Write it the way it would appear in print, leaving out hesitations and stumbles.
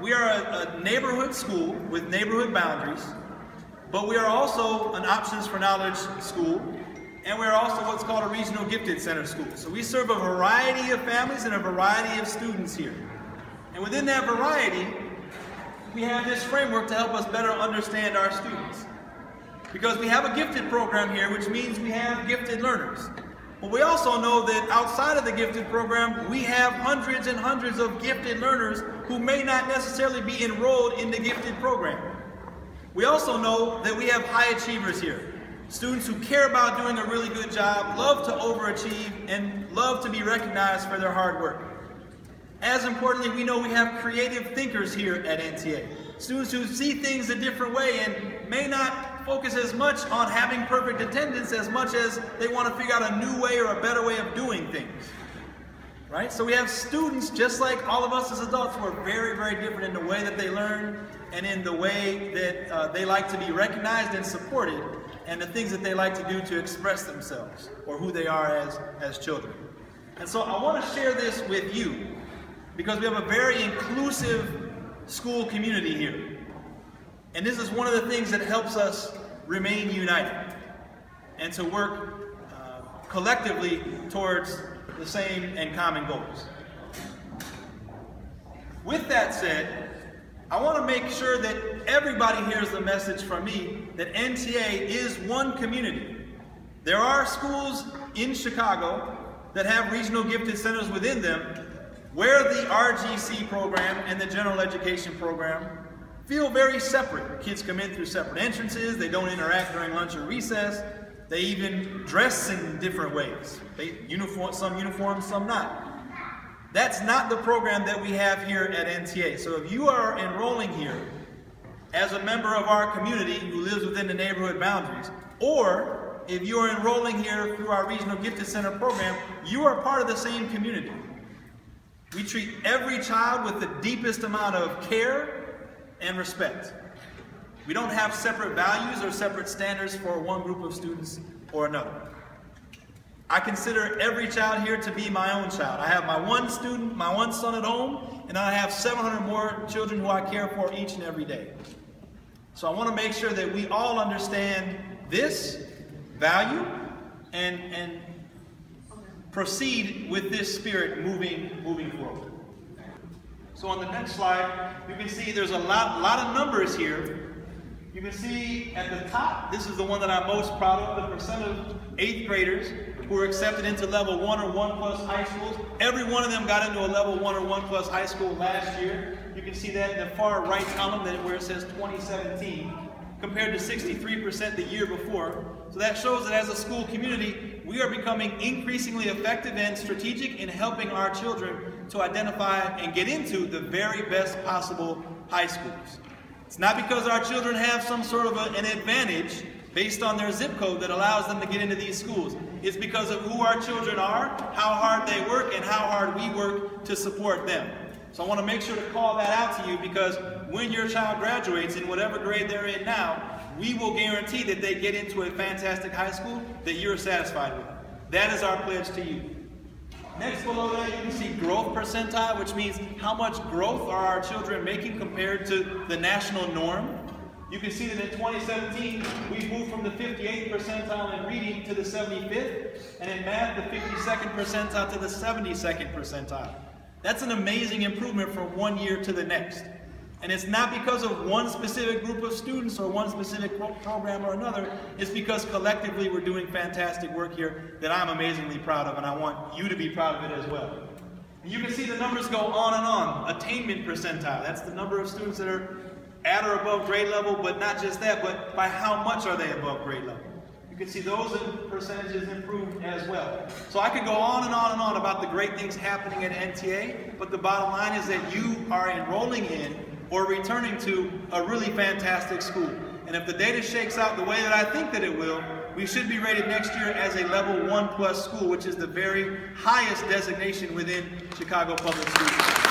we are a neighborhood school with neighborhood boundaries, but we are also an Options for Knowledge school, and we are also what's called a Regional Gifted Center school. So we serve a variety of families and a variety of students here. And within that variety, we have this framework to help us better understand our students. Because we have a gifted program here, which means we have gifted learners. But we also know that outside of the gifted program, we have hundreds and hundreds of gifted learners who may not necessarily be enrolled in the gifted program. We also know that we have high achievers here. Students who care about doing a really good job, love to overachieve, and love to be recognized for their hard work. As importantly, we know we have creative thinkers here at NTA. Students who see things a different way and may not focus as much on having perfect attendance as much as they want to figure out a new way or a better way of doing things. Right? So we have students, just like all of us as adults, who are very, very different in the way that they learn and in the way that they like to be recognized and supported, and the things that they like to do to express themselves or who they are as children. And so I want to share this with you because we have a very inclusive school community here. And this is one of the things that helps us remain united and to work collectively towards the same and common goals. With that said, I want to make sure that everybody hears the message from me that NTA is one community. There are schools in Chicago that have regional gifted centers within them where the RGC program and the general education program feel very separate. Kids come in through separate entrances, they don't interact during lunch or recess, they even dress in different ways. Some uniforms, some not. That's not the program that we have here at NTA. So if you are enrolling here as a member of our community who lives within the neighborhood boundaries, or if you are enrolling here through our Regional Gifted Center program, you are part of the same community. We treat every child with the deepest amount of care and respect. We don't have separate values or separate standards for one group of students or another. I consider every child here to be my own child. I have my one student, my one son at home, and I have 700 more children who I care for each and every day. So I want to make sure that we all understand this value and proceed with this spirit moving forward. So on the next slide, you can see there's a lot of numbers here. You can see at the top, this is the one that I'm most proud of, the percent of 8th graders who were accepted into level 1 or 1 plus high schools. Every one of them got into a level 1 or 1 plus high school last year. You can see that in the far right column where it says 2017, compared to 63% the year before. So that shows that as a school community, we are becoming increasingly effective and strategic in helping our children to identify and get into the very best possible high schools. It's not because our children have some sort of an advantage based on their zip code that allows them to get into these schools. It's because of who our children are, how hard they work, and how hard we work to support them. So I want to make sure to call that out to you, because when your child graduates in whatever grade they're in now, we will guarantee that they get into a fantastic high school that you're satisfied with. That is our pledge to you. Next below that, you can see growth percentile, which means how much growth are our children making compared to the national norm. You can see that in 2017, we moved from the 58th percentile in reading to the 75th, and in math, the 52nd percentile to the 72nd percentile. That's an amazing improvement from one year to the next. And it's not because of one specific group of students or one specific program or another. It's because collectively we're doing fantastic work here that I'm amazingly proud of, and I want you to be proud of it as well. And you can see the numbers go on and on. Attainment percentile, that's the number of students that are at or above grade level, but not just that, but by how much are they above grade level. You can see those percentages improved as well. So I could go on and on and on about the great things happening at NTA, but the bottom line is that you are enrolling in or returning to a really fantastic school. And if the data shakes out the way that I think that it will, we should be rated next year as a level 1 plus school, which is the very highest designation within Chicago Public Schools.